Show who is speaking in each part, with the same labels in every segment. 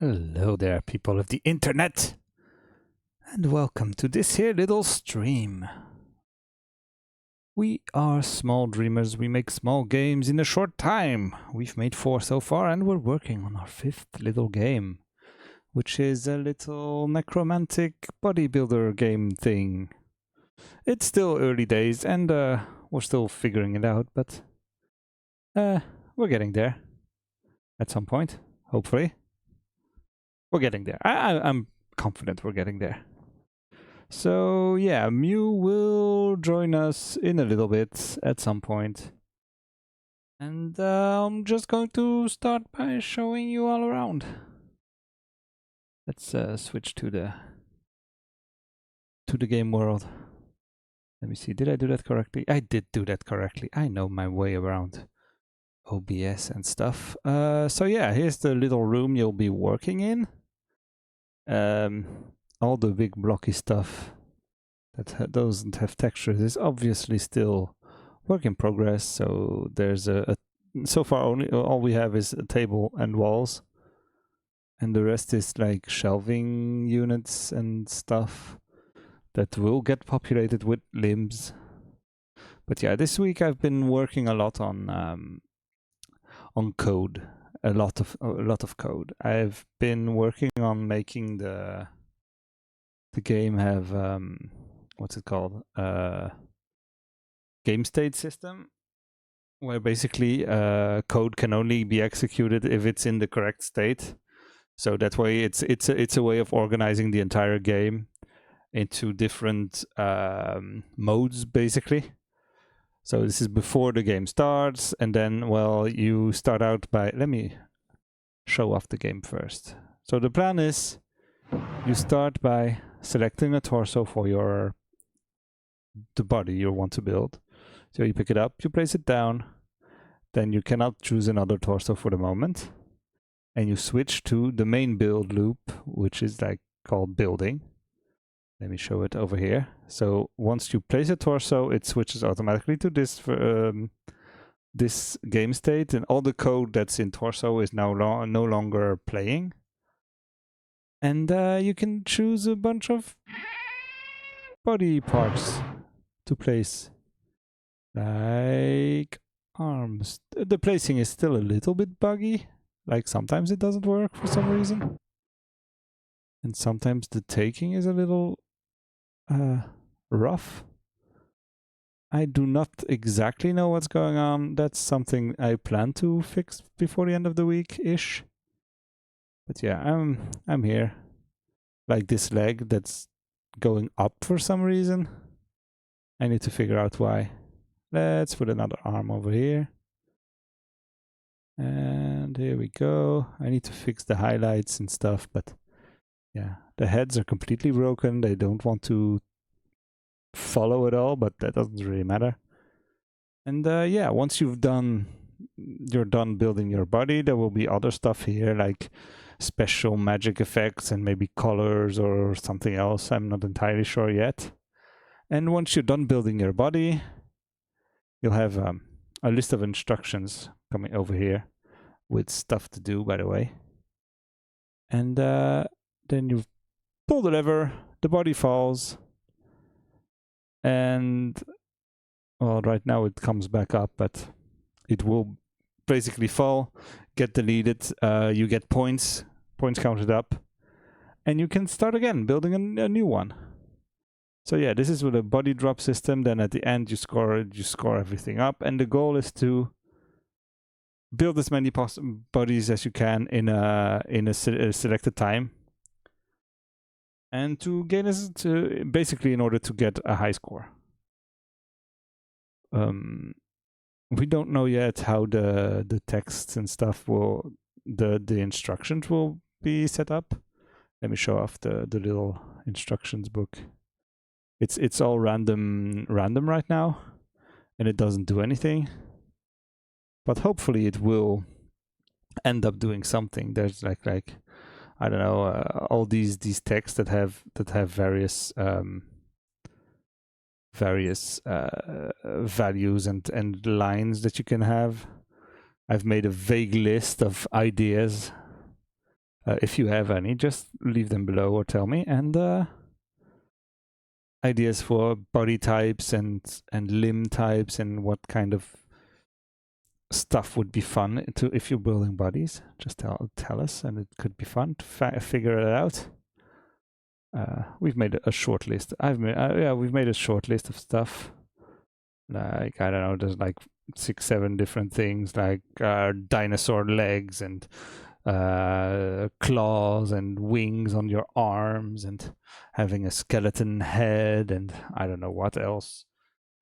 Speaker 1: Hello there, people of the internet, and welcome to this here little stream. We are small dreamers. We make small games in a short time. We've made 4 so far, and we're working on our 5th little game, which is a little necromantic bodybuilder game thing. It's still early days, and we're still figuring it out, but we're getting there at some point, hopefully. We're getting there. I'm confident we're getting there. So yeah, Mew will join us in a little bit at some point. And I'm just going to start by showing you all around. Let's switch to the game world. Let me see, did I do that correctly? I did do that correctly. I know my way around OBS and stuff. So yeah, here's the little room you'll be working in. All the big blocky stuff that doesn't have textures is obviously still work in progress. So there's so far only all we have is a table and walls, and the rest is like shelving units and stuff that will get populated with limbs. But yeah, this week I've been working a lot on code. A lot of code. I've been working on making the game have what's it called? Game state system, where basically code can only be executed if it's in the correct state. So that way, it's a way of organizing the entire game into different modes, basically. So this is before the game starts, and then, well, you start out by... Let me show off the game first. So the plan is, you start by selecting a torso for the body you want to build. So you pick it up, you place it down, then you cannot choose another torso for the moment, and you switch to the main build loop, which is like called building. Let me show it over here. So once you place a torso, it switches automatically to this this game state, and all the code that's in torso is now no longer playing. And you can choose a bunch of body parts to place, like arms. The placing is still a little bit buggy. Like sometimes it doesn't work for some reason, and sometimes the taking is a little rough. I do not exactly know what's going on. That's something I plan to fix before the end of the week-ish. But yeah, I'm here. Like this leg that's going up for some reason. I need to figure out why. Let's put another arm over here. And here we go. I need to fix the highlights and stuff, but yeah, the heads are completely broken. They don't want to follow at all, but that doesn't really matter. And yeah, once you're done building your body, there will be other stuff here, like special magic effects and maybe colors or something else. I'm not entirely sure yet. And once you're done building your body, you'll have a list of instructions coming over here with stuff to do, by the way. And then you pull the lever, the body falls, and well, right now it comes back up, but it will basically fall, get deleted, you get points counted up, and you can start again building a new one. So yeah, this is with a body drop system. Then at the end you score everything up, and the goal is to build as many bodies as you can in a selected time, and to gain basically in order to get a high score. We don't know yet how the texts and stuff will, the instructions will be set up. Let me show off the little instructions book. It's all random right now, and it doesn't do anything. But hopefully it will end up doing something. There's like I don't know, all these texts that have various values and lines that you can have. I've made a vague list of ideas. If you have any, just leave them below or tell me. And ideas for body types and limb types and what kind of stuff would be fun to if you're building bodies. Just tell us, and it could be fun to figure it out. We've made a short list. We've made a short list of stuff. Like, I don't know, there's like 6-7 different things, like dinosaur legs and claws and wings on your arms and having a skeleton head and I don't know what else,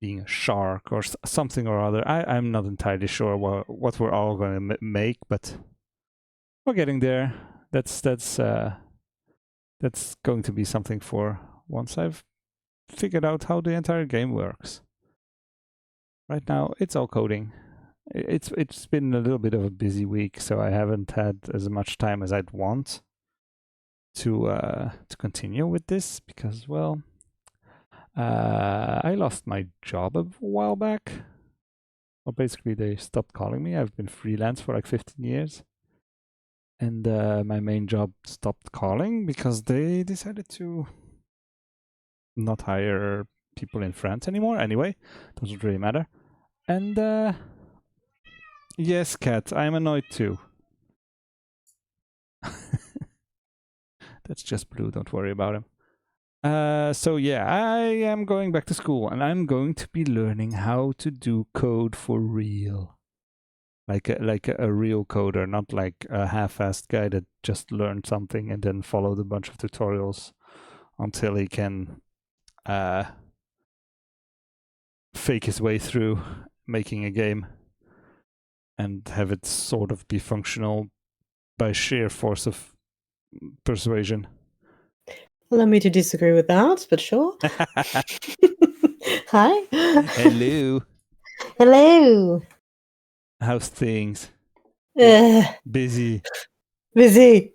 Speaker 1: being a shark or something or other. I'm not entirely sure what we're all going to make, but we're getting there. That's going to be something for once I've figured out how the entire game works. Right now, it's all coding. It's been a little bit of a busy week, so I haven't had as much time as I'd want to continue with this because, well, I lost my job a while back. Well, basically, they stopped calling me. I've been freelance for like 15 years. And my main job stopped calling because they decided to not hire people in France anymore. Anyway, doesn't really matter. And yes, Cat, I'm annoyed too. That's just Blue, don't worry about him. So yeah, I am going back to school and I'm going to be learning how to do code for real. Like a real coder, not like a half-assed guy that just learned something and then followed a bunch of tutorials until he can fake his way through making a game and have it sort of be functional by sheer force of persuasion.
Speaker 2: Allow me to disagree with that, but sure. Hi.
Speaker 1: Hello.
Speaker 2: Hello.
Speaker 1: How's things? Busy.
Speaker 2: Busy.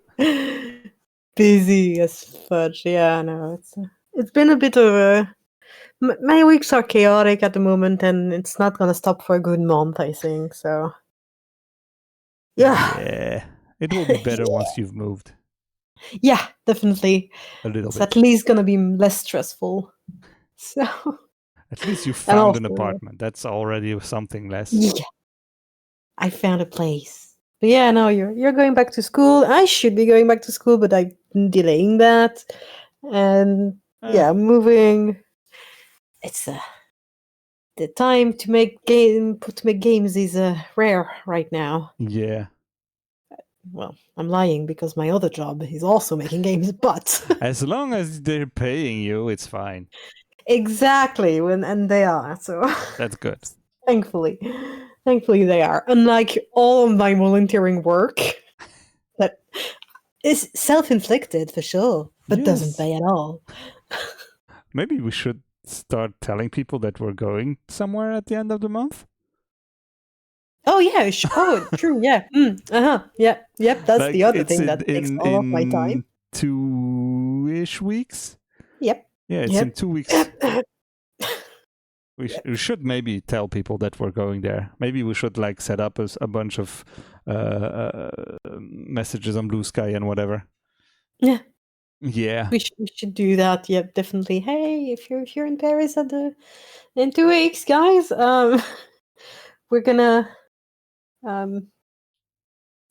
Speaker 2: Busy as fudge. Yeah, no, it's been a bit of a. My weeks are chaotic at the moment, and it's not gonna stop for a good month, I think. So,
Speaker 1: Yeah, it will be better
Speaker 2: yeah.
Speaker 1: once you've moved.
Speaker 2: Yeah, definitely.
Speaker 1: A little
Speaker 2: It's
Speaker 1: bit.
Speaker 2: at least gonna be less stressful. So.
Speaker 1: At least you
Speaker 2: And
Speaker 1: found
Speaker 2: also,
Speaker 1: an apartment. That's already something less.
Speaker 2: yeah, I found a place. But yeah, no, you're going back to school. I should be going back to school, but I'm delaying that. And yeah, moving. It's the time to make games is rare right now.
Speaker 1: Yeah.
Speaker 2: Well, I'm lying because my other job is also making games, but
Speaker 1: As long as they're paying you, it's fine.
Speaker 2: exactly and they are. So
Speaker 1: That's good.
Speaker 2: thankfully they are. Unlike all of my volunteering work that is self-inflicted for sure, but doesn't pay at all.
Speaker 1: Maybe we should start telling people that we're going somewhere at the end of the month.
Speaker 2: Oh yeah, true, yeah. Yep, that's
Speaker 1: like
Speaker 2: the other
Speaker 1: it's
Speaker 2: thing that takes all of my time.
Speaker 1: 2-ish weeks.
Speaker 2: Yep.
Speaker 1: Yeah, it's in 2 weeks. We should maybe tell people that we're going there. Maybe we should like set up a bunch of messages on bluesky and whatever. Yeah.
Speaker 2: We should do that. Yep, definitely. Hey, if you're in Paris in 2 weeks, guys, we're gonna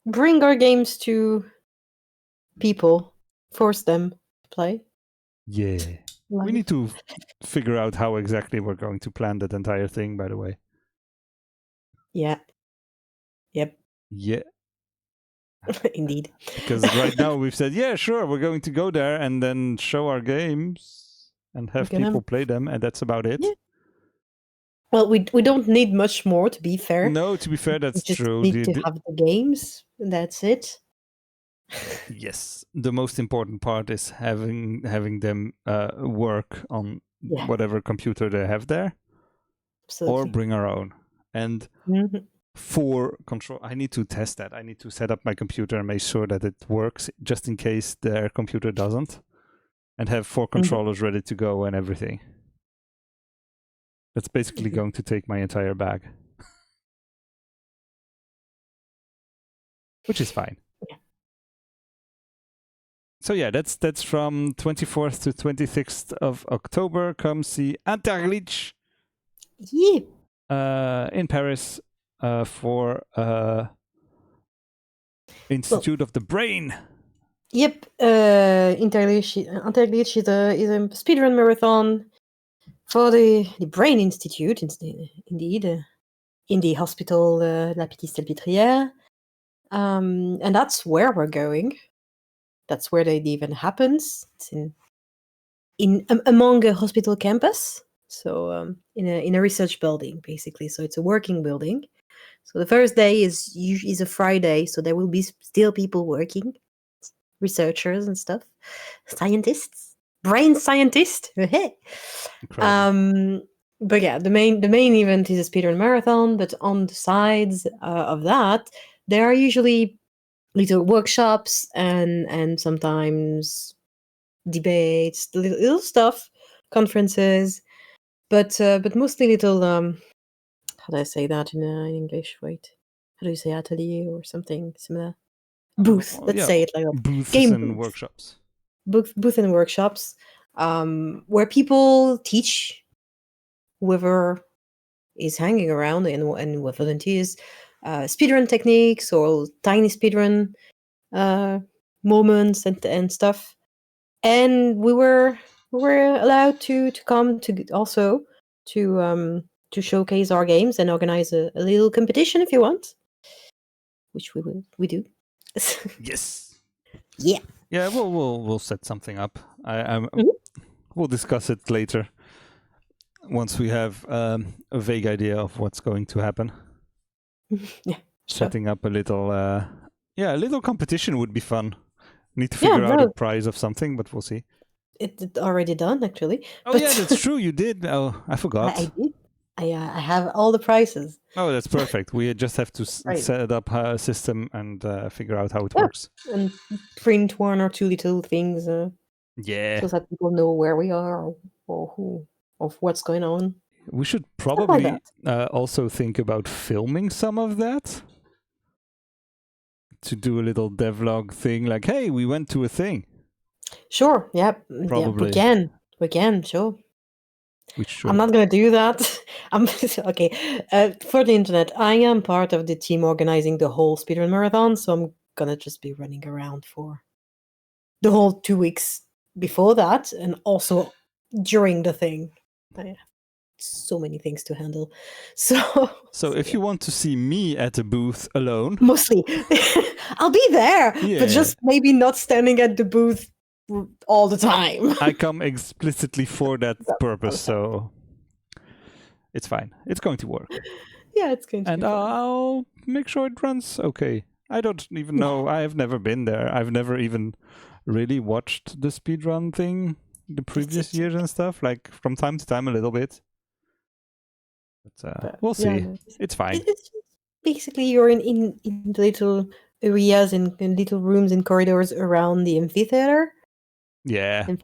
Speaker 2: bring our games to people, force them to play.
Speaker 1: Yeah. We need to figure out how exactly we're going to plan that entire thing, by the way.
Speaker 2: Yeah. Yep.
Speaker 1: Yeah.
Speaker 2: Indeed.
Speaker 1: Because right now we've said, yeah, sure, we're going to go there and then show our games and have people play them, and that's about it.
Speaker 2: Yeah. Well, we don't need much more, to be fair.
Speaker 1: No, to be fair, that's
Speaker 2: we just
Speaker 1: true.
Speaker 2: need to have the games, and that's it.
Speaker 1: Yes, the most important part is having them work on whatever computer they have there.
Speaker 2: Absolutely.
Speaker 1: Or bring our own. And for control, I need to test that. I need to set up my computer and make sure that it works, just in case their computer doesn't, and have 4 controllers ready to go and everything. That's basically going to take my entire bag, which is fine. So yeah, that's from 24th to 26th of October. Come see Interglitch
Speaker 2: Yeah.
Speaker 1: in Paris for
Speaker 2: Well,
Speaker 1: Institute of the Brain.
Speaker 2: yep. Interglitch is a speedrun marathon for the Brain Institute, indeed, in the hospital La Petite-Salpêtrière. And that's where we're going. That's where the event happens. It's among a hospital campus, so in a research building, basically. So it's a working building. So the first day is a Friday, so there will be still people working, researchers and stuff, scientists, brain scientists.
Speaker 1: Incredible.
Speaker 2: But yeah, the main event is a speedrun marathon. But on the sides of that, there are usually little workshops and sometimes debates, little stuff, conferences, but mostly little how do I say that in English? Wait, how do you say atelier or something similar? Booth. Let's
Speaker 1: Yeah,
Speaker 2: say it like that.
Speaker 1: booths
Speaker 2: Game
Speaker 1: and
Speaker 2: booth.
Speaker 1: workshops.
Speaker 2: Booth and workshops, where people teach whoever is hanging around and what volunteers speedrun techniques or tiny speedrun uh, moments and stuff. And we were allowed to come to also to showcase our games and organize a little competition if you want, which we do.
Speaker 1: Yes.
Speaker 2: Yeah.
Speaker 1: Yeah, we'll set something up.
Speaker 2: Mhm.
Speaker 1: We'll discuss it later once we have a vague idea of what's going to happen.
Speaker 2: Yeah, sure.
Speaker 1: Setting up a little a little competition would be fun. Need to
Speaker 2: Yeah,
Speaker 1: figure out a
Speaker 2: no,
Speaker 1: prize of something, but we'll see.
Speaker 2: it already done actually.
Speaker 1: Oh
Speaker 2: But
Speaker 1: yeah, that's true. You did. Oh, I
Speaker 2: I
Speaker 1: forgot.
Speaker 2: did. I have all the prices.
Speaker 1: Oh, that's perfect. We just have to
Speaker 2: Right.
Speaker 1: set up a system and figure out how it
Speaker 2: Yeah,
Speaker 1: works.
Speaker 2: and print one or two little things
Speaker 1: Yeah,
Speaker 2: so that people know where we are or who of what's going on.
Speaker 1: we should
Speaker 2: Stuff like
Speaker 1: probably
Speaker 2: that.
Speaker 1: also think about filming some of that to do a little devlog thing. Like, hey, we went to a thing.
Speaker 2: Sure. Yeah. Yeah. We
Speaker 1: Probably
Speaker 2: can. We can. Sure.
Speaker 1: we
Speaker 2: I'm
Speaker 1: should.
Speaker 2: not gonna do that. I'm okay. For the internet, I am part of the team organizing the whole speedrun marathon, so I'm gonna just be running around for the whole 2 weeks before that, and also during the thing. I have so many things to handle.
Speaker 1: So if
Speaker 2: Yeah.
Speaker 1: you want to see me at a booth alone,
Speaker 2: Mostly, I'll be there, but
Speaker 1: yeah,
Speaker 2: just maybe not standing at the booth all the time.
Speaker 1: I come explicitly for that
Speaker 2: All
Speaker 1: purpose.
Speaker 2: the time.
Speaker 1: So it's fine. It's going to work.
Speaker 2: Yeah, it's going to be
Speaker 1: And
Speaker 2: fun.
Speaker 1: I'll make sure it runs okay. I don't even
Speaker 2: Yeah.
Speaker 1: know. I have never been there. I've never even really watched the speedrun thing the previous years and stuff, like from time to time a little bit. But we'll
Speaker 2: Yeah,
Speaker 1: see.
Speaker 2: no,
Speaker 1: It's fine.
Speaker 2: it's basically you're in the little areas in little rooms and corridors around the amphitheater,
Speaker 1: Yeah.
Speaker 2: and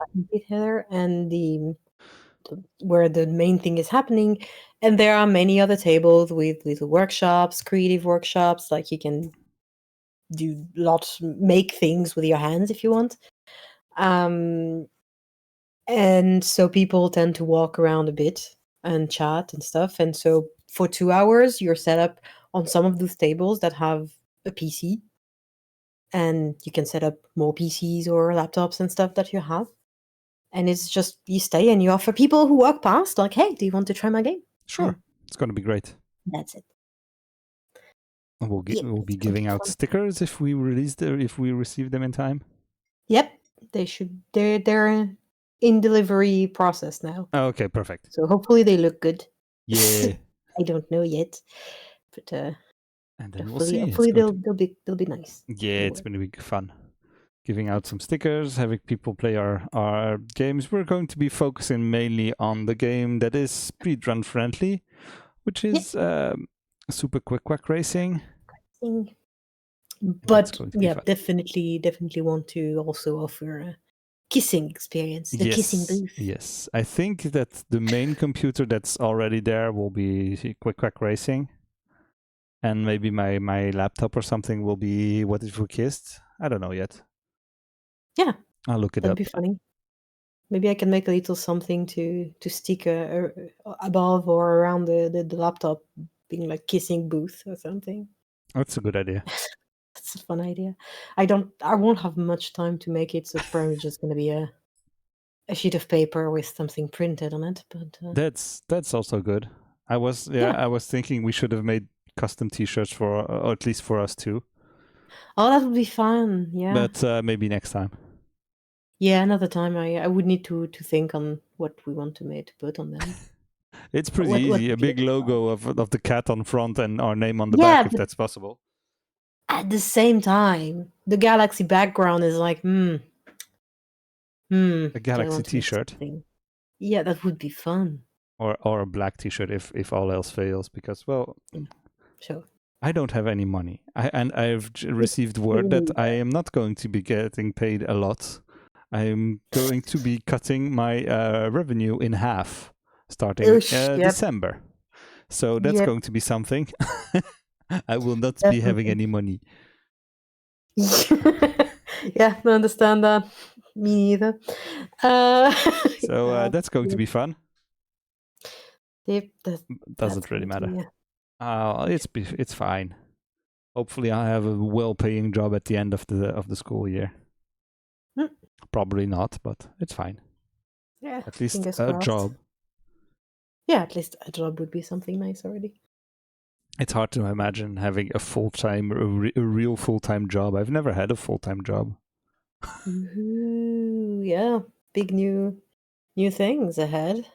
Speaker 2: where the main thing is happening. And there are many other tables with little workshops, creative workshops, like you can do lots, make things with your hands if you want. Um, and so people tend to walk around a bit and chat and stuff. And so for 2 hours, you're set up on some of those tables that have a PC, and you can set up more PCs or laptops and stuff that you have. And it's just you stay and you offer people who walk past, like, hey, do you want to try my game?
Speaker 1: Sure. It's going to be great.
Speaker 2: That's it.
Speaker 1: We'll,
Speaker 2: Yep,
Speaker 1: we'll
Speaker 2: it's
Speaker 1: be
Speaker 2: going to
Speaker 1: giving
Speaker 2: be
Speaker 1: out
Speaker 2: fun.
Speaker 1: stickers if we receive them in time.
Speaker 2: Yep, they should. They're in delivery process now,
Speaker 1: Okay, perfect.
Speaker 2: so hopefully they look good.
Speaker 1: Yeah.
Speaker 2: I don't know yet, but
Speaker 1: And then we'll
Speaker 2: hopefully
Speaker 1: see. It's
Speaker 2: hopefully
Speaker 1: going to
Speaker 2: they'll be nice.
Speaker 1: Yeah,
Speaker 2: They'll
Speaker 1: it's
Speaker 2: work.
Speaker 1: going to be fun. Giving out some stickers, having people play our games. We're going to be focusing mainly on the game that is speedrun friendly, which
Speaker 2: Yeah.
Speaker 1: is Super Quick Quack Racing.
Speaker 2: Thing.
Speaker 1: That's
Speaker 2: But
Speaker 1: going to be
Speaker 2: yeah,
Speaker 1: fun.
Speaker 2: definitely want to also offer a kissing experience, the kissing
Speaker 1: Yes,
Speaker 2: booth.
Speaker 1: yes. I think that the main computer that's already there will be Quick Quack Racing, and maybe my laptop or something will be What If We Kissed. I don't know yet.
Speaker 2: Yeah,
Speaker 1: I'll look it
Speaker 2: that'd
Speaker 1: up.
Speaker 2: be funny. Maybe I can make a little something to stick above or around the laptop, being like kissing booth or something.
Speaker 1: That's a good idea.
Speaker 2: That's a fun idea. I won't have much time to make it, so it's probably just gonna be a sheet of paper with something printed on it. But
Speaker 1: That's also good. I was
Speaker 2: yeah.
Speaker 1: thinking we should have made custom T-shirts for, or at least for us too.
Speaker 2: Oh, that would be fun. Yeah.
Speaker 1: But maybe next time.
Speaker 2: Yeah, another time I would need to think on what we want to put on them.
Speaker 1: It's pretty
Speaker 2: What
Speaker 1: easy. A
Speaker 2: would be
Speaker 1: big logo
Speaker 2: like.
Speaker 1: of the cat on front and our name on the
Speaker 2: Yeah,
Speaker 1: back, if
Speaker 2: but
Speaker 1: that's possible.
Speaker 2: at the same time, the galaxy background is like,
Speaker 1: A
Speaker 2: do I
Speaker 1: Galaxy
Speaker 2: want to make
Speaker 1: T-shirt
Speaker 2: something? Yeah, that would be fun.
Speaker 1: or a black T-shirt if all else fails, because well,
Speaker 2: Mm, sure.
Speaker 1: I don't have any money. I've
Speaker 2: Me
Speaker 1: received
Speaker 2: me
Speaker 1: word that I
Speaker 2: neither.
Speaker 1: am not going to be getting paid a lot. I am going to be cutting my revenue in half starting
Speaker 2: Yep,
Speaker 1: December. So that's
Speaker 2: yep,
Speaker 1: going to be something. I will not be having
Speaker 2: definitely.
Speaker 1: any money.
Speaker 2: Yeah, I understand that. Me neither. Uh,
Speaker 1: So
Speaker 2: yeah,
Speaker 1: that's going to
Speaker 2: yep,
Speaker 1: be fun.
Speaker 2: yep, that's
Speaker 1: Doesn't really
Speaker 2: going to
Speaker 1: matter.
Speaker 2: be.
Speaker 1: It's fine. Hopefully, I have a well-paying job at the end of the school year.
Speaker 2: Mm,
Speaker 1: Probably not, but it's fine.
Speaker 2: yeah,
Speaker 1: At least
Speaker 2: fingers
Speaker 1: a
Speaker 2: crossed.
Speaker 1: job.
Speaker 2: Yeah, at least a job would be something nice already.
Speaker 1: It's hard to imagine having a full-time, a real full-time job. I've never had a full-time job.
Speaker 2: Ooh, yeah, big new things ahead.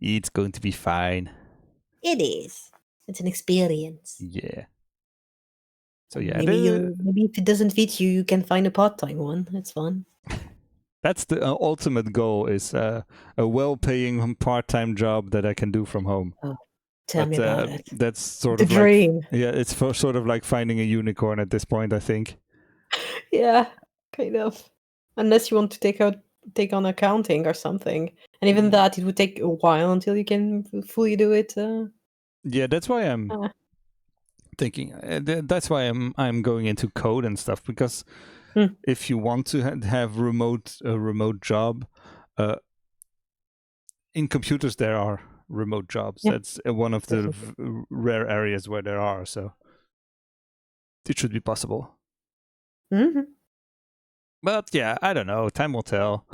Speaker 1: It's going to be fine.
Speaker 2: It is. It's an experience.
Speaker 1: Yeah. So
Speaker 2: And
Speaker 1: yeah,
Speaker 2: maybe if it doesn't fit you, you can find a part-time one. It's fun.
Speaker 1: that's the ultimate goal: is a well-paying part-time job that I can do from home.
Speaker 2: Oh, tell
Speaker 1: But
Speaker 2: me about it.
Speaker 1: that's sort
Speaker 2: The
Speaker 1: of like,
Speaker 2: dream.
Speaker 1: yeah, it's sort of like finding a unicorn at this point, I think.
Speaker 2: Yeah, kind of. Unless you want to take on accounting or something, and even
Speaker 1: Mm,
Speaker 2: that, it would take a while until you can fully do it.
Speaker 1: yeah, that's why I'm
Speaker 2: Uh,
Speaker 1: thinking. That's why I'm going into code and stuff, because
Speaker 2: hmm,
Speaker 1: if you want to have a remote job, uh, in computers there are remote jobs.
Speaker 2: yeah,
Speaker 1: That's one of the
Speaker 2: definitely.
Speaker 1: rare areas where there are. So it should be possible.
Speaker 2: Hmm.
Speaker 1: But yeah, I don't know. Time will tell.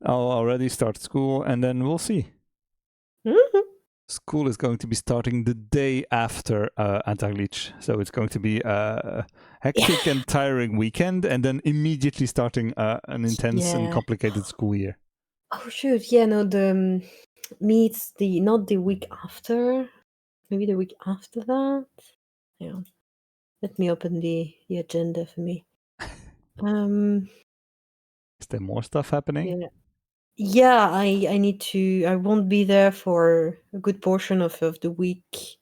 Speaker 1: I'll already start school, and then we'll see.
Speaker 2: Hmm.
Speaker 1: School is going to be starting the day after Antaglic, so it's going to be a
Speaker 2: Yeah,
Speaker 1: hectic and tiring weekend, and then immediately starting an intense and
Speaker 2: yeah.
Speaker 1: complicated school year.
Speaker 2: Oh shoot, yeah. No, the meets the not the week after. Maybe the week after that. Yeah. Let me open the agenda for me. Um.
Speaker 1: Is there more stuff happening?
Speaker 2: Yeah. Yeah, I need to. I won't be there for a good portion of the week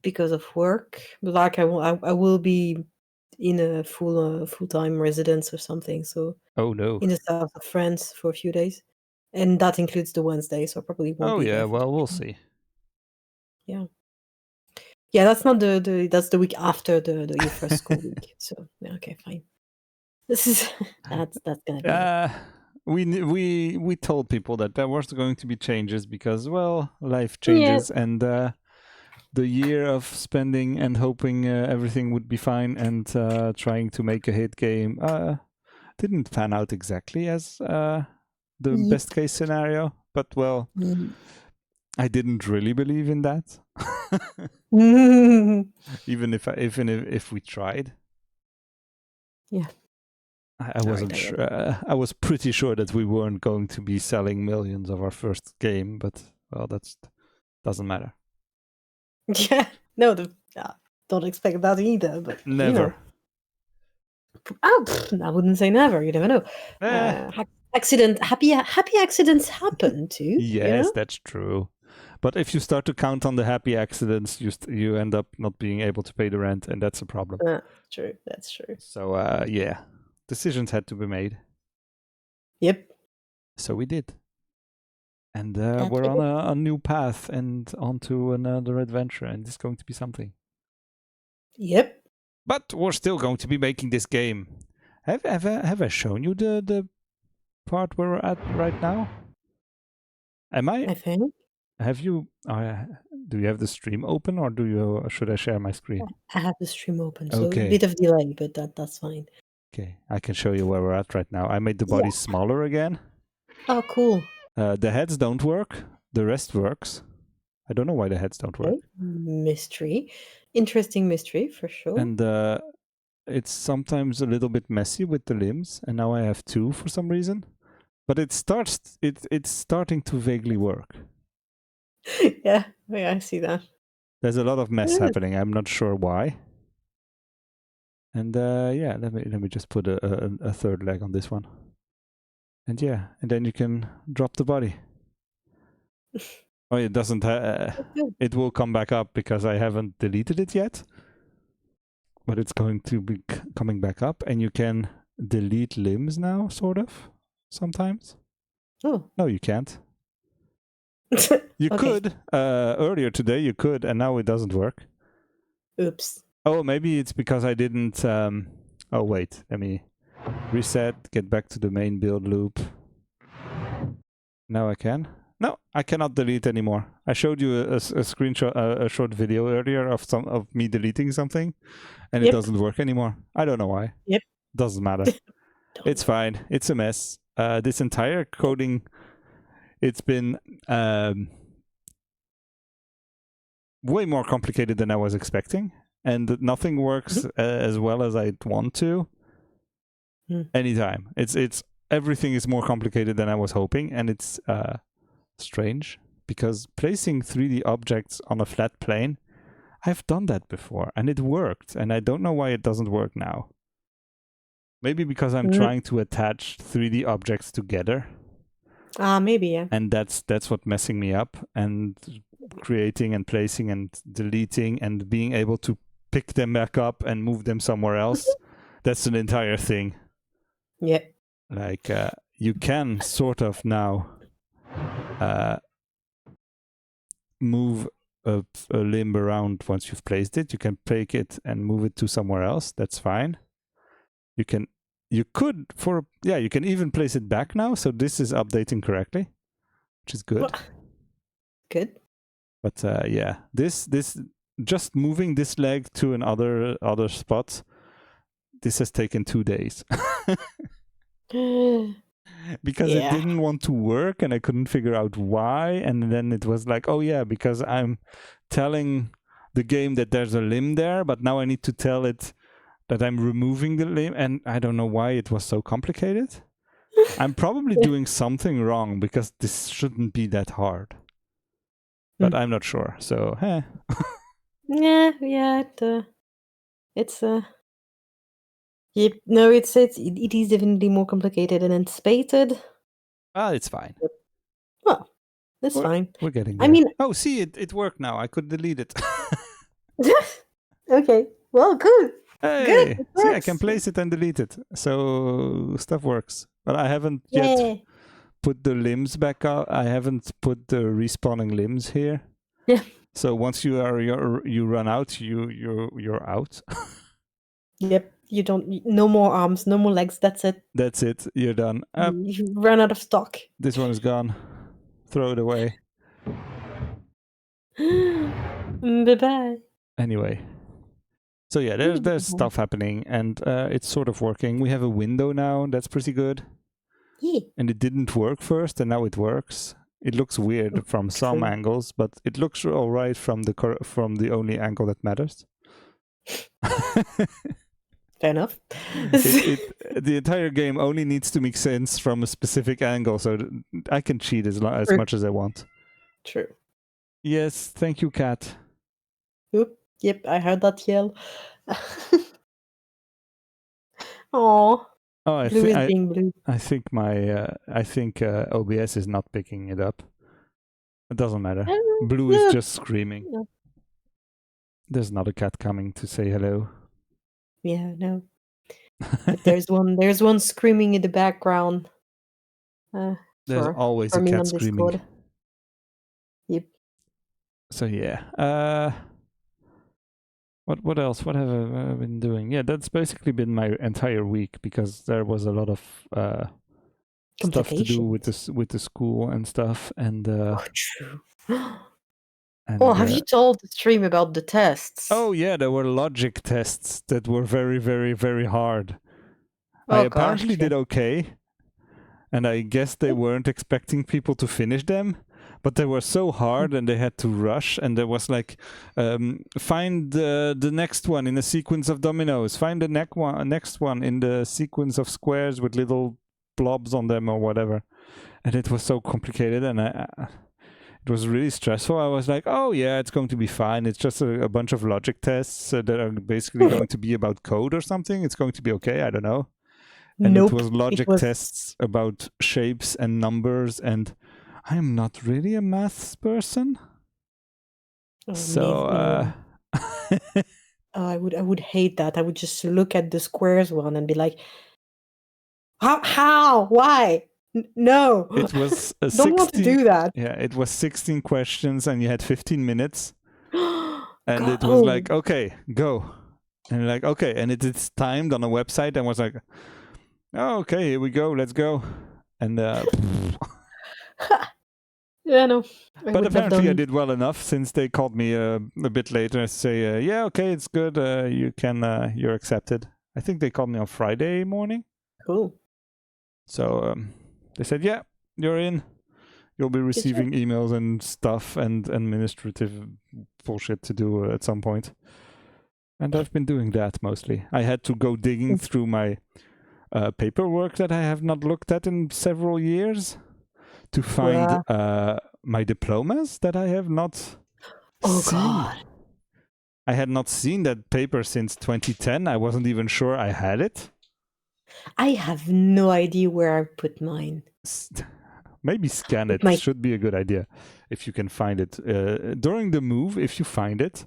Speaker 2: because of work. But like I will be in a full-time residence or something. So
Speaker 1: Oh no.
Speaker 2: in the south of France for a few days, and that includes the Wednesday. So I probably won't
Speaker 1: Oh
Speaker 2: be
Speaker 1: yeah.
Speaker 2: there for
Speaker 1: Well, we'll
Speaker 2: too long.
Speaker 1: see.
Speaker 2: Yeah, yeah. That's not the that's the week after the your first school week. So yeah, okay, fine. This is that's gonna be it.
Speaker 1: Uh, we told people that there was going to be changes because well, life
Speaker 2: Yeah.
Speaker 1: changes, and the year of spending and hoping everything would be fine and trying to make a hit game didn't pan out exactly as the
Speaker 2: Yep.
Speaker 1: best case scenario. But well,
Speaker 2: Mm.
Speaker 1: I didn't really believe in that, even if we tried.
Speaker 2: Yeah.
Speaker 1: I
Speaker 2: All right.
Speaker 1: wasn't
Speaker 2: I get
Speaker 1: sure.
Speaker 2: it.
Speaker 1: I was pretty sure that we weren't going to be selling millions of our first game, but well, that doesn't matter.
Speaker 2: Yeah. No, don't expect that either. But
Speaker 1: Never.
Speaker 2: I wouldn't say never. You never know.
Speaker 1: Eh,
Speaker 2: Happy accidents happen too. You
Speaker 1: yes,
Speaker 2: know.
Speaker 1: that's true. But if you start to count on the happy accidents, you end up not being able to pay the rent, and that's a problem.
Speaker 2: True. That's true.
Speaker 1: So yeah, decisions had to be made.
Speaker 2: Yep.
Speaker 1: So we did, and
Speaker 2: And
Speaker 1: we're
Speaker 2: we
Speaker 1: on
Speaker 2: did.
Speaker 1: a new path and onto another adventure, and it's going to be something.
Speaker 2: Yep.
Speaker 1: But we're still going to be making this game. Have I shown you the part where we're at right now? Am I?
Speaker 2: I think
Speaker 1: Have you? Do you have the stream open, or should I share my screen?
Speaker 2: I have the stream open, so a
Speaker 1: Okay.
Speaker 2: bit of delay, but that's fine.
Speaker 1: Okay, I can show you where we're at right now. I made the body
Speaker 2: Yeah.
Speaker 1: smaller again.
Speaker 2: Oh, cool.
Speaker 1: The heads don't work. The rest works. I don't know why the heads don't work.
Speaker 2: Okay. Mystery. Interesting mystery for sure.
Speaker 1: And it's sometimes a little bit messy with the limbs. And now I have 2 for some reason. But it's starting to vaguely work.
Speaker 2: Yeah, I see that.
Speaker 1: There's a lot of mess
Speaker 2: Yeah.
Speaker 1: happening. I'm not sure why. And yeah, let me just put a third leg on this one. And yeah, and then you can drop the body. Oh, it doesn't.
Speaker 2: Good.
Speaker 1: It will come back up because I haven't deleted it yet. But it's going to be coming back up, and you can delete limbs now, sort of, sometimes.
Speaker 2: Oh.
Speaker 1: No, you can't. You
Speaker 2: Okay.
Speaker 1: could. Earlier today you could, and now it doesn't work.
Speaker 2: Oops.
Speaker 1: Oh, maybe it's because I didn't... Oh, wait. Let me reset, get back to the main build loop. Now I can. No, I cannot delete anymore. I showed you a screenshot, a short video earlier of me deleting something, and it
Speaker 2: Yep.
Speaker 1: doesn't work anymore. I don't know why.
Speaker 2: Yep.
Speaker 1: Doesn't matter. It's fine. It's a mess. This entire coding, it's been way more complicated than I was expecting, and nothing works as well as I'd want to. Anytime. It's everything is more complicated than I was hoping, and it's strange because placing 3D objects on a flat plane, I've done that before and it worked, and I don't know why it doesn't work now. Maybe because I'm trying to attach 3D objects together.
Speaker 2: Maybe, yeah.
Speaker 1: And that's what messing me up, and creating and placing and deleting and being able to pick them back up and move them somewhere else. That's an entire thing.
Speaker 2: Yeah.
Speaker 1: Like you can sort of now move a limb around once you've placed it. You can take it and move it to somewhere else. That's fine. You can even place it back now. So this is updating correctly, which is good.
Speaker 2: Good.
Speaker 1: But yeah, this just moving this leg to another spot, this has taken 2 days. Because it didn't want to work and I couldn't figure out why, and then it was like, oh yeah, because I'm telling the game that there's a limb there, but now I need to tell it that I'm removing the limb, and I don't know why it was so complicated. I'm probably doing something wrong because this shouldn't be that hard. But I'm not sure, so
Speaker 2: yeah, it's yep, no, it is definitely more complicated than anticipated.
Speaker 1: It's fine.
Speaker 2: Well, that's fine.
Speaker 1: We're getting there.
Speaker 2: I mean,
Speaker 1: oh, see, it worked now. I could delete it.
Speaker 2: okay, well, good.
Speaker 1: Hey,
Speaker 2: good.
Speaker 1: see, I can place it and delete it, so stuff works. But I haven't yet put the limbs back up. I haven't put the respawning limbs here.
Speaker 2: Yeah.
Speaker 1: So once you run out, you're out.
Speaker 2: Yep. You don't. No more arms. No more legs. That's it.
Speaker 1: That's it. You're done.
Speaker 2: You run out of stock.
Speaker 1: This one is gone. Throw it away.
Speaker 2: Bye bye.
Speaker 1: Anyway. So yeah, there's stuff happening, and it's sort of working. We have a window now. That's pretty good.
Speaker 2: Yeah.
Speaker 1: And it didn't work first, and now it works. It looks weird from some angles, but it looks all right from the only angle that matters.
Speaker 2: Fair enough.
Speaker 1: The entire game only needs to make sense from a specific angle, so I can cheat as much as I want.
Speaker 2: True.
Speaker 1: Yes, thank you, Cat.
Speaker 2: Oop. Yep, I heard that yell. Oh, Blue is being blue.
Speaker 1: I think OBS is not picking it up. It doesn't matter. Blue is just screaming.
Speaker 2: Yeah.
Speaker 1: There's not a cat coming to say hello.
Speaker 2: Yeah, no. But there's one screaming in the background.
Speaker 1: There's always a cat screaming.
Speaker 2: Discord. Yep.
Speaker 1: So yeah. What else? What have I been doing? Yeah, that's basically been my entire week because there was a lot of stuff to do with
Speaker 2: Complications.
Speaker 1: the school and stuff, and
Speaker 2: Oh, true. Oh,
Speaker 1: and
Speaker 2: have you told the stream about the tests?
Speaker 1: oh yeah, there were logic tests that were very, very, very hard. I
Speaker 2: Oh gosh,
Speaker 1: apparently
Speaker 2: yeah.
Speaker 1: did okay, and I guess they weren't expecting people to finish them, but they were so hard and they had to rush, and there was like, find the next one in a sequence of dominoes, find the next one in the sequence of squares with little blobs on them or whatever, and it was so complicated, and it was really stressful. I was like, oh yeah, it's going to be fine. It's just a bunch of logic tests that are basically going to be about code or something. It's going to be okay. I don't know. And it
Speaker 2: Nope.
Speaker 1: was
Speaker 2: It
Speaker 1: logic
Speaker 2: was
Speaker 1: tests about shapes and numbers, and I'm not really a maths person.
Speaker 2: me
Speaker 1: So
Speaker 2: neither. Oh, I would hate that. I would just look at the squares one and be like, how, why? No,
Speaker 1: it was a
Speaker 2: don't want to
Speaker 1: 16,
Speaker 2: do that.
Speaker 1: yeah, it was 16 questions and you had 15 minutes, and
Speaker 2: God,
Speaker 1: it was
Speaker 2: oh,
Speaker 1: like, okay, go. And you're like, okay, and it's timed on a website, and was like, oh, okay, here we go, let's go. And
Speaker 2: yeah, no, I
Speaker 1: but
Speaker 2: wouldn't have
Speaker 1: apparently I
Speaker 2: done.
Speaker 1: did well enough, since they called me a bit later and say, yeah, okay, it's good, you can, you're accepted. I think they called me on Friday morning.
Speaker 2: Cool.
Speaker 1: So they said, yeah, you're in. You'll be
Speaker 2: Good job.
Speaker 1: receiving emails and stuff and administrative bullshit to do at some point. And I've been doing that mostly. I had to go digging through my paperwork that I have not looked at in several years to find my diplomas that I have not
Speaker 2: Oh
Speaker 1: seen.
Speaker 2: God,
Speaker 1: I had not seen that paper since 2010. I wasn't even sure I had it.
Speaker 2: I have no idea where I put mine.
Speaker 1: Maybe scan
Speaker 2: With
Speaker 1: it.
Speaker 2: my,
Speaker 1: Should be a good idea if you can find it. During the move, if you find it.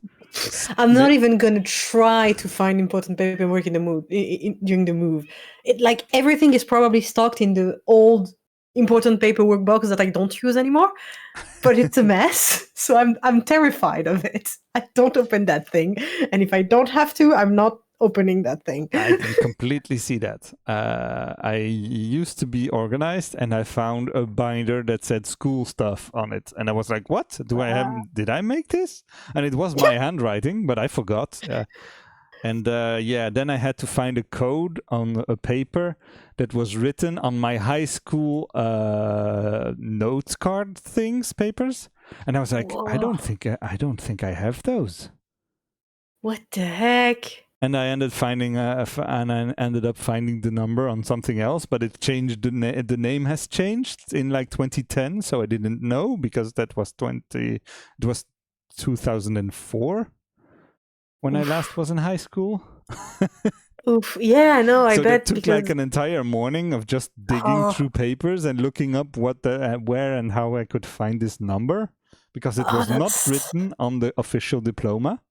Speaker 2: I'm not even gonna try to find important paperwork in the move during the move. It like everything is probably stocked in the old important paperwork box that I don't use anymore. But it's a mess, so I'm terrified of it. I don't open that thing, and if I don't have to, I'm not opening that thing.
Speaker 1: I can completely see that. I used to be organized, and I found a binder that said school stuff on it, and I was like, "What? Do I have? Did I make this?" And it was my handwriting, but I forgot. And yeah, then I had to find a code on a paper that was written on my high school notes card things papers, and I was like, I
Speaker 2: Whoa.
Speaker 1: don't think I have those.
Speaker 2: What the heck?
Speaker 1: And I ended up finding the number on something else, but it changed. The name has changed in like 2010, so I didn't know because that was 2004 when I last was in high school.
Speaker 2: Oof. Yeah, no, I
Speaker 1: So that
Speaker 2: bet
Speaker 1: took like
Speaker 2: because
Speaker 1: an entire morning of just digging
Speaker 2: oh,
Speaker 1: through papers and looking up where and how I could find this number, because it
Speaker 2: oh,
Speaker 1: was not
Speaker 2: that's
Speaker 1: written on the official diploma.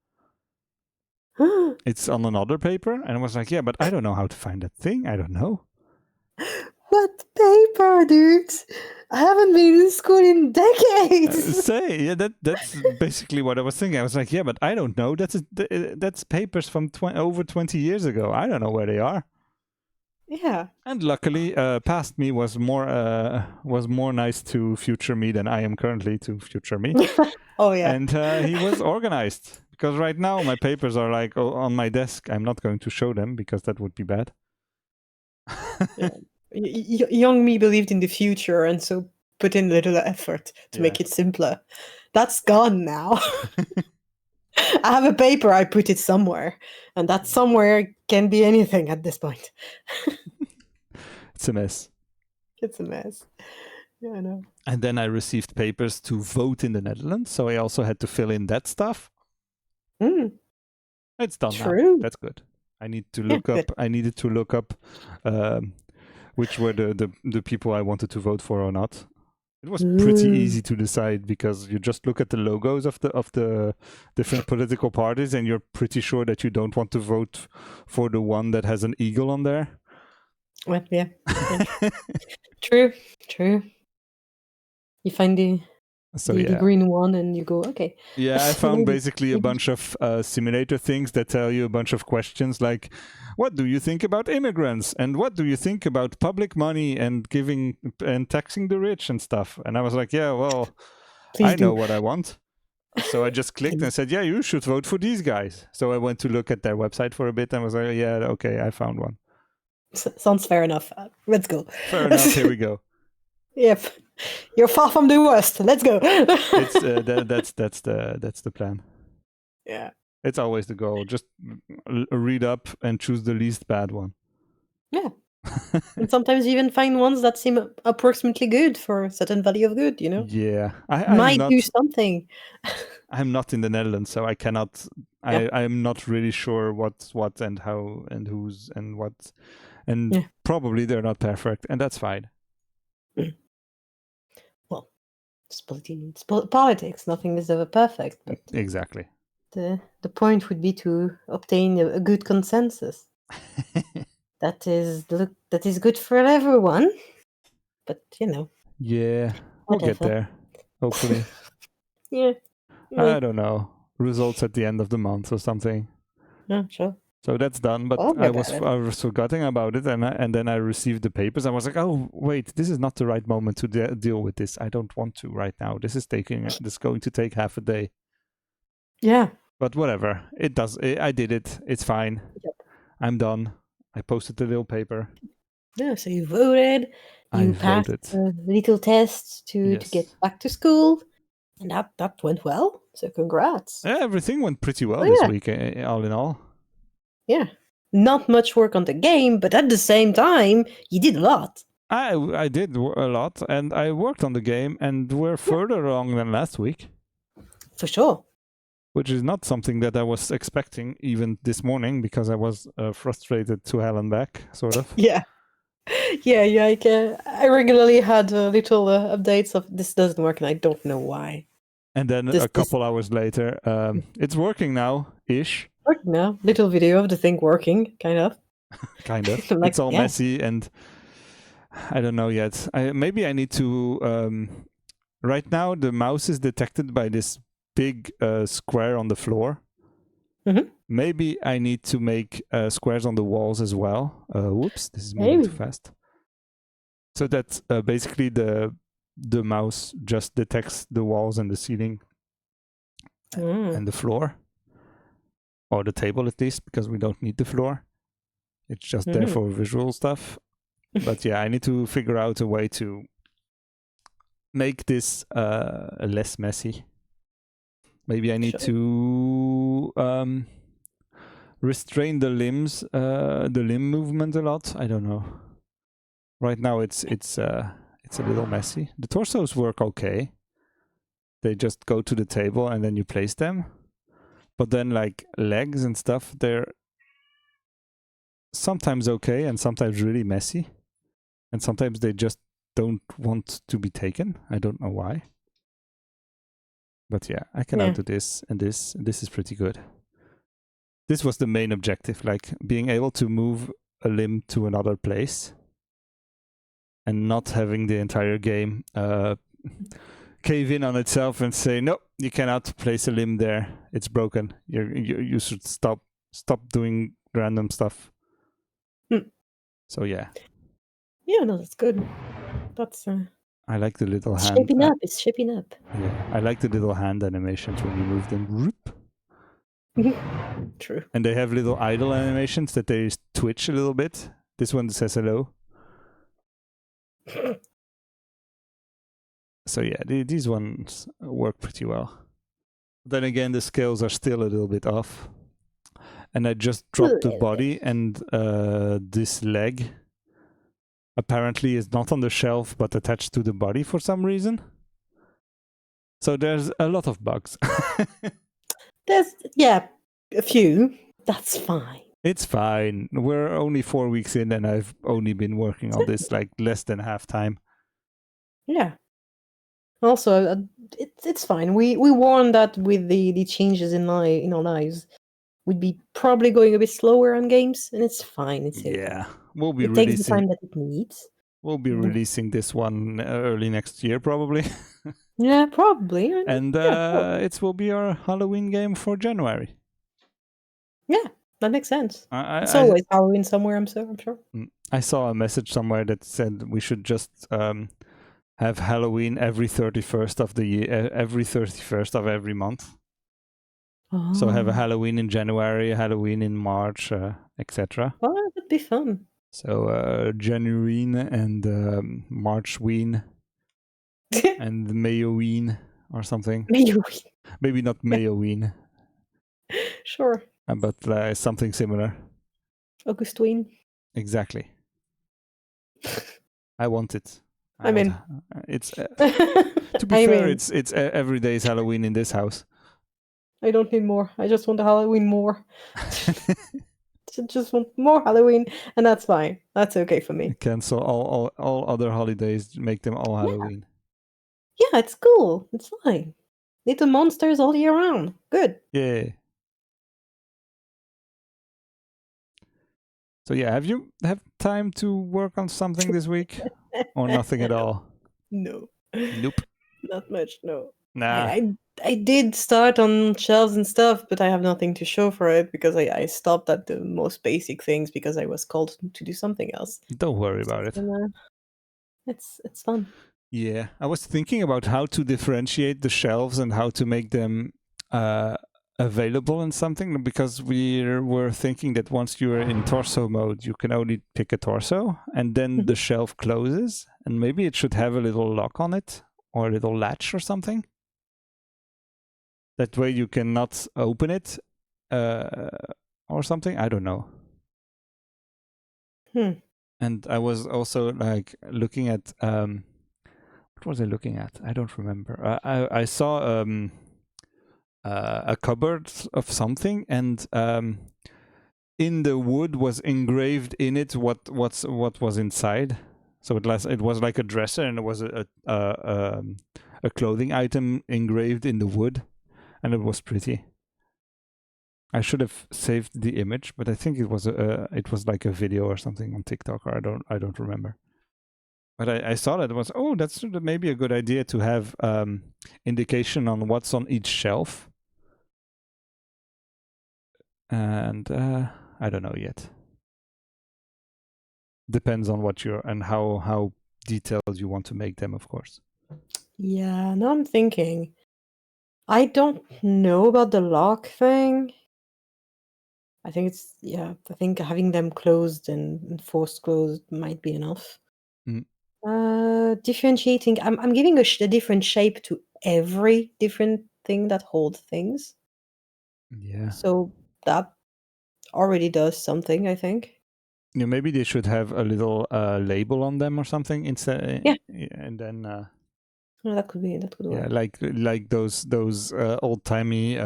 Speaker 1: It's on another paper, and I was like, yeah, but I don't know how to find that thing. I don't know.
Speaker 2: what paper, dude? I haven't been in school in decades.
Speaker 1: Yeah, that's basically what I was thinking. I was like, yeah, but I don't know. That's papers from over 20 years ago. I don't know where they are.
Speaker 2: Yeah.
Speaker 1: And luckily, past me was more nice to future me than I am currently to future me.
Speaker 2: Oh yeah.
Speaker 1: And he was organized, because right now my papers are like on my desk. I'm not going to show them because that would be bad.
Speaker 2: Yeah. Young me believed in the future and so put in a little effort to
Speaker 1: Yeah.
Speaker 2: make it simpler. That's gone now. I have a paper, I put it somewhere, and that somewhere can be anything at this point.
Speaker 1: It's a mess.
Speaker 2: It's a mess. Yeah, I know.
Speaker 1: And then I received papers to vote in the Netherlands, so I also had to fill in that stuff.
Speaker 2: Mm,
Speaker 1: It's done now.
Speaker 2: true.
Speaker 1: That's good. I need to
Speaker 2: Yeah,
Speaker 1: look up.
Speaker 2: good.
Speaker 1: I needed to look up which were the people I wanted to vote for or not. It was pretty easy to decide, because you just look at the logos of the different political parties, and you're pretty sure that you don't want to vote for the one that has an eagle on there.
Speaker 2: Well, yeah. True. True. You find
Speaker 1: So
Speaker 2: the
Speaker 1: yeah,
Speaker 2: green one, and you go, okay.
Speaker 1: yeah, I found
Speaker 2: Maybe-
Speaker 1: basically a bunch of simulator things that tell you a bunch of questions like, what do you think about immigrants, and what do you think about public money and giving and taxing the rich and stuff? And I was like, yeah, well,
Speaker 2: Please
Speaker 1: I know
Speaker 2: do.
Speaker 1: what I want. So I just clicked and
Speaker 2: Please.
Speaker 1: said, yeah, you should vote for these guys. So I went to look at their website for a bit and was like, yeah, okay, I found one.
Speaker 2: Sounds fair enough. Let's go.
Speaker 1: Fair enough. Here we go.
Speaker 2: Yep. You're far from the worst. Let's go.
Speaker 1: It's that's the plan.
Speaker 2: Yeah.
Speaker 1: It's always the goal. Just read up and choose the least bad one.
Speaker 2: Yeah. And sometimes you even find ones that seem approximately good for a certain value of good, you know?
Speaker 1: Yeah, I'm
Speaker 2: Might
Speaker 1: not.
Speaker 2: do something.
Speaker 1: I'm not in the Netherlands, so I cannot.
Speaker 2: Yeah.
Speaker 1: I'm not really sure what's what and how and who's and what, and
Speaker 2: Yeah.
Speaker 1: probably they're not perfect, and that's fine.
Speaker 2: Well, it's politics. Nothing is ever perfect, but
Speaker 1: Exactly.
Speaker 2: the point would be to obtain a good consensus. That is good for everyone. But
Speaker 1: Yeah, we'll get
Speaker 2: whatever.
Speaker 1: there. Hopefully.
Speaker 2: Yeah.
Speaker 1: I don't know. Results at the end of the month or something.
Speaker 2: Yeah, sure.
Speaker 1: So that's done. But
Speaker 2: Tell me
Speaker 1: I
Speaker 2: about
Speaker 1: was forgetting about it, and then I received the papers. I was like, oh wait, this is not the right moment to deal with this. I don't want to right now. This is going to take half a day.
Speaker 2: Yeah.
Speaker 1: But whatever. It does. I did it. It's fine.
Speaker 2: Yep.
Speaker 1: I'm done. I posted the little paper.
Speaker 2: Yeah, so you voted,
Speaker 1: I
Speaker 2: you passed
Speaker 1: voted.
Speaker 2: a little test to
Speaker 1: Yes.
Speaker 2: get back to school, and that went well. So congrats.
Speaker 1: Everything went pretty well
Speaker 2: Oh,
Speaker 1: this
Speaker 2: yeah.
Speaker 1: week, all in all.
Speaker 2: Yeah. Not much work on the game, but at the same time, you did a lot.
Speaker 1: I did a lot, and I worked on the game, and we're further along than last week.
Speaker 2: For sure.
Speaker 1: Which is not something that I was expecting even this morning, because I was frustrated to hell and back, sort of.
Speaker 2: Yeah. Yeah, I regularly had little updates of this doesn't work and I don't know why.
Speaker 1: And then a couple hours later, it's working now, ish.
Speaker 2: Working now. Little video of the thing working, kind of.
Speaker 1: Kind of.
Speaker 2: Like,
Speaker 1: It's all
Speaker 2: yeah.
Speaker 1: messy, and I don't know yet. Maybe I need to... right now, the mouse is detected by this big square on the floor.
Speaker 2: Mhm.
Speaker 1: Maybe I need to make squares on the walls as well. Whoops, this is moving too fast. So that basically the mouse just detects the walls and the ceiling and the floor, or the table at least, because we don't need the floor. It's just there for visual stuff. But yeah, I need to figure out a way to make this less messy. Maybe I need to restrain the limbs, the limb movement a lot. I don't know. Right now it's a little messy. The torsos work okay. They just go to the table and then you place them. But then like legs and stuff, they're sometimes okay and sometimes really messy. And sometimes they just don't want to be taken. I don't know why. But yeah, I can now do this and this. And this is pretty good. This was the main objective, like being able to move a limb to another place and not having the entire game cave in on itself and say, no, you cannot place a limb there. It's broken. You should stop doing random stuff. So yeah.
Speaker 2: Yeah, no, that's good. That's
Speaker 1: I like the little hand.
Speaker 2: Shaping up. It's shaping up.
Speaker 1: Yeah, I like the little hand animations when you move them.
Speaker 2: True.
Speaker 1: And they have little idle animations that they twitch a little bit. This one says hello. So yeah, these ones work pretty well. Then again, the scales are still a little bit off. And I just dropped the body, and this leg apparently is not on the shelf but attached to the body for some reason. So there's a lot of bugs.
Speaker 2: There's a few. That's fine.
Speaker 1: It's fine. We're only 4 weeks in, and I've only been working on this like less than half time.
Speaker 2: Yeah. Also, it's fine. We warned that with the changes in our lives, we'd be probably going a bit slower on games, and it's fine. It's okay.
Speaker 1: Yeah, we'll be
Speaker 2: It takes the
Speaker 1: releasing.
Speaker 2: time that it needs.
Speaker 1: We'll be releasing this one early next year, probably.
Speaker 2: Yeah, probably.
Speaker 1: And
Speaker 2: probably.
Speaker 1: it will be our Halloween game for January.
Speaker 2: Yeah, that makes sense. It's
Speaker 1: I
Speaker 2: always Halloween somewhere, I'm sure.
Speaker 1: I saw a message somewhere that said we should just have Halloween every 31st of the year, every 31st of every month. So have a
Speaker 2: Oh,
Speaker 1: Halloween in January, a Halloween in March, etc.
Speaker 2: well, that'd be fun.
Speaker 1: So January and Marchween and Mayoween or something.
Speaker 2: Maybe.
Speaker 1: Maybe not Mayoween,
Speaker 2: Sure.
Speaker 1: but something similar.
Speaker 2: Augustine.
Speaker 1: Exactly. I want it.
Speaker 2: I'm in.
Speaker 1: It's to be
Speaker 2: I'm
Speaker 1: fair,
Speaker 2: in.
Speaker 1: it's every day's Halloween in this house.
Speaker 2: I don't need more. I just want the Halloween more. Just want more Halloween, and that's fine. That's okay for me.
Speaker 1: Cancel all other holidays. Make them all
Speaker 2: Yeah,
Speaker 1: Halloween.
Speaker 2: yeah, it's cool. It's fine. Little monsters all year round. Good.
Speaker 1: Yeah. So yeah, have you have time to work on something this week, or nothing at all?
Speaker 2: No,
Speaker 1: Nope.
Speaker 2: not much. No. I,
Speaker 1: Nah.
Speaker 2: I I did start on shelves and stuff, but I have nothing to show for it because I stopped at the most basic things because I was called to do something else.
Speaker 1: Don't worry about it.
Speaker 2: And, it's fun.
Speaker 1: Yeah, I was thinking about how to differentiate the shelves and how to make them available in something, because we were thinking that once you're in torso mode, you can only pick a torso, and then the shelf closes, and maybe it should have a little lock on it or a little latch or something. That way you cannot open it or something. I don't know. And I was also like looking at what was I looking at? I don't remember. I saw a cupboard of something, and in the wood was engraved in it what was inside. So it was like a dresser, and it was a clothing item engraved in the wood, and it was pretty. I should have saved the image, but I think it was like a video or something on TikTok, or I don't remember. But I saw that it was, oh, that's maybe a good idea to have indication on what's on each shelf. And I don't know yet. Depends on what you're and how detailed you want to make them, of course.
Speaker 2: Yeah, now I'm thinking. I don't know about the lock thing. I think having them closed and forced closed might be enough.
Speaker 1: Mm.
Speaker 2: Differentiating. I'm giving a different shape to every different thing that holds things.
Speaker 1: Yeah.
Speaker 2: So that already does something, I think.
Speaker 1: Yeah, maybe they should have a little label on them or something instead,
Speaker 2: Yeah.
Speaker 1: and then
Speaker 2: No, that could
Speaker 1: yeah,
Speaker 2: work.
Speaker 1: like those old timey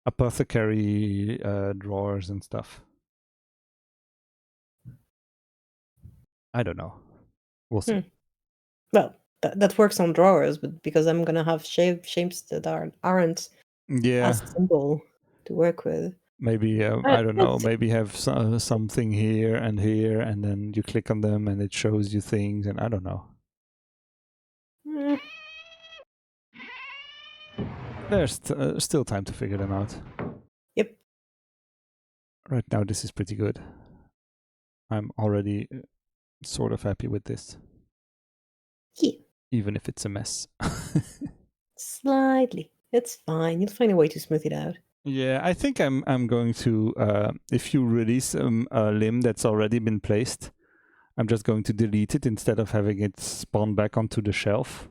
Speaker 1: apothecary drawers and stuff. I don't know. We'll see.
Speaker 2: Well, that works on drawers, but because I'm gonna have shapes that aren't
Speaker 1: Yeah,
Speaker 2: as simple to work with.
Speaker 1: maybe I don't know.
Speaker 2: Let's see.
Speaker 1: Maybe have something here, and then you click on them, and it shows you things, and I don't know.
Speaker 2: Mm,
Speaker 1: There's still time to figure them out.
Speaker 2: Yep.
Speaker 1: Right now, this is pretty good. I'm already sort of happy with this,
Speaker 2: Yeah.
Speaker 1: even if it's a mess.
Speaker 2: Slightly. It's fine. You'll find a way to smooth it out.
Speaker 1: Yeah, I think I'm going to if you release a limb that's already been placed, I'm just going to delete it instead of having it spawn back onto the shelf.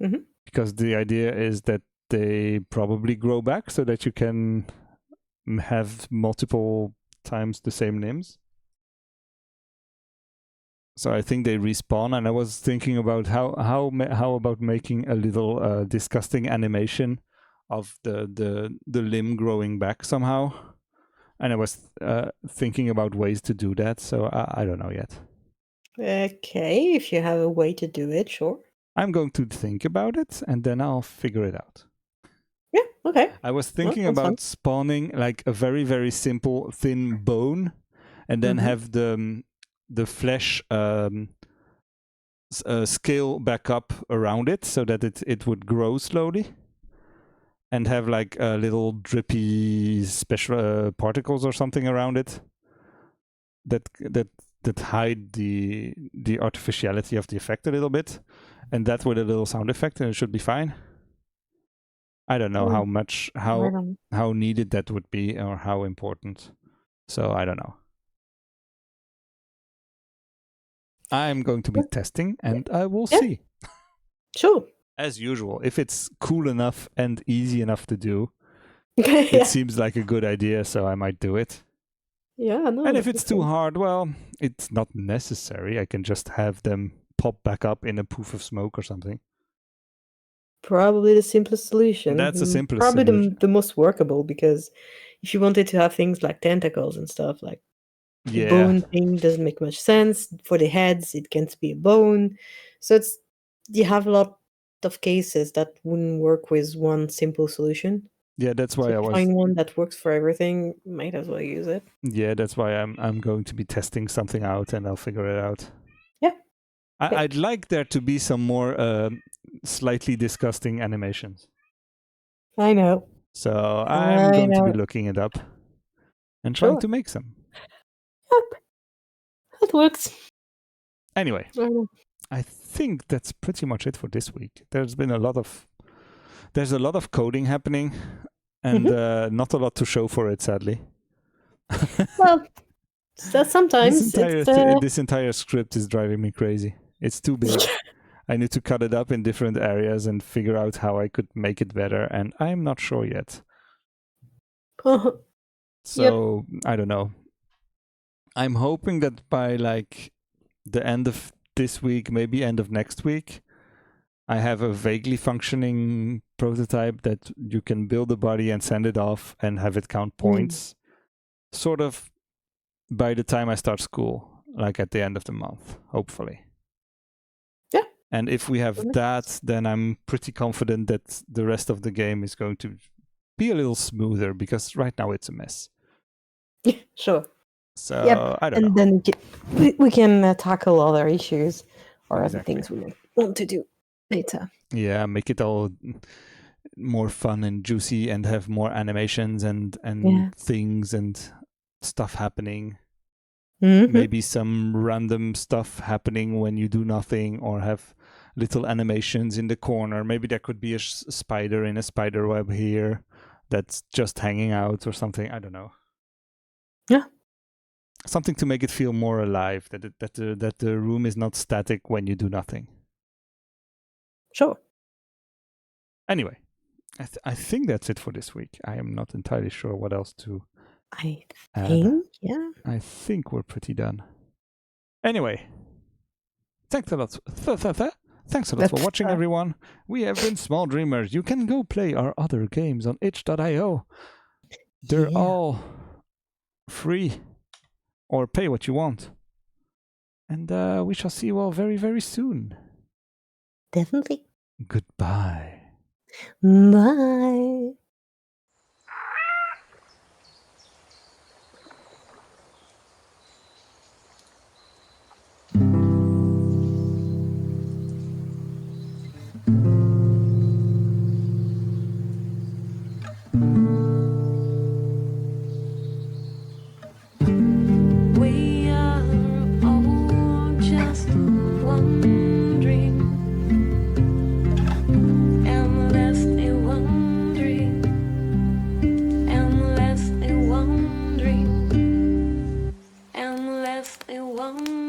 Speaker 2: Mm-hmm.
Speaker 1: Because the idea is that they probably grow back so that you can have multiple times the same limbs. So I think they respawn, and I was thinking about how about making a little disgusting animation of the limb growing back somehow. And I was thinking about ways to do that, so I don't know yet.
Speaker 2: Okay, if you have a way to do it, sure.
Speaker 1: I'm going to think about it, and then I'll figure it out.
Speaker 2: Yeah, okay.
Speaker 1: I was
Speaker 2: Well,
Speaker 1: thinking
Speaker 2: sounds fun.
Speaker 1: about spawning like a very, very simple thin bone, and then have the flesh scale back up around it so that it would grow slowly and have like little drippy special particles or something around it that hide the artificiality of the effect a little bit, and that with a little sound effect, and it should be fine. I don't know how much how needed that would be or how important. So I don't know. I'm going to be testing, and I will see.
Speaker 2: Sure.
Speaker 1: As usual, if it's cool enough and easy enough to do, it seems like a good idea, so I might do it.
Speaker 2: Yeah, no.
Speaker 1: And if it's too hard, well, it's not necessary. I can just have them pop back up in a poof of smoke or something.
Speaker 2: Probably the simplest solution.
Speaker 1: That's the simplest
Speaker 2: probably
Speaker 1: solution.
Speaker 2: the most workable, because if you wanted to have things like tentacles and stuff, like the bone thing doesn't make much sense. For the heads, it can't be a bone. So you have a lot of cases that wouldn't work with one simple solution.
Speaker 1: Yeah, that's why I was
Speaker 2: find one that works for everything. Might as well use it.
Speaker 1: Yeah, that's why I'm going to be testing something out, and I'll figure it out.
Speaker 2: Yeah.
Speaker 1: I'd like there to be some more slightly disgusting animations.
Speaker 2: I know.
Speaker 1: So I'm going to be looking it up and trying to make some.
Speaker 2: Yep. That works.
Speaker 1: Anyway, I think that's pretty much it for this week. There's a lot of coding happening, and not a lot to show for it, sadly.
Speaker 2: Well, so sometimes
Speaker 1: this entire script is driving me crazy. It's too big. I need to cut it up in different areas and figure out how I could make it better, and I'm not sure yet. So I don't know. I'm hoping that by like the end of this week, maybe end of next week, I have a vaguely functioning prototype that you can build a body and send it off and have it count points. Sort of by the time I start school, like at the end of the month, hopefully.
Speaker 2: Yeah.
Speaker 1: And if we have that, then I'm pretty confident that the rest of the game is going to be a little smoother, because right now it's a mess.
Speaker 2: Sure.
Speaker 1: So I don't know.
Speaker 2: And then we can tackle other issues or other things we want to do later.
Speaker 1: Yeah, make it all more fun and juicy and have more animations and things and stuff happening. Maybe some random stuff happening when you do nothing, or have little animations in the corner. Maybe there could be a spider in a spider web here that's just hanging out or something. I don't know.
Speaker 2: Yeah.
Speaker 1: Something to make it feel more alive, that the room is not static when you do nothing.
Speaker 2: Sure.
Speaker 1: Anyway, I think that's it for this week. I am not entirely sure what else to add.
Speaker 2: Yeah.
Speaker 1: I think we're pretty done. Anyway, thanks a lot. Thanks a lot for watching, everyone. We have been Small Dreamers. You can go play our other games on itch.io. They're all free, or pay what you want. And we shall see you all very, very soon.
Speaker 2: Definitely.
Speaker 1: Goodbye.
Speaker 2: Bye.
Speaker 3: Endlessly wondering.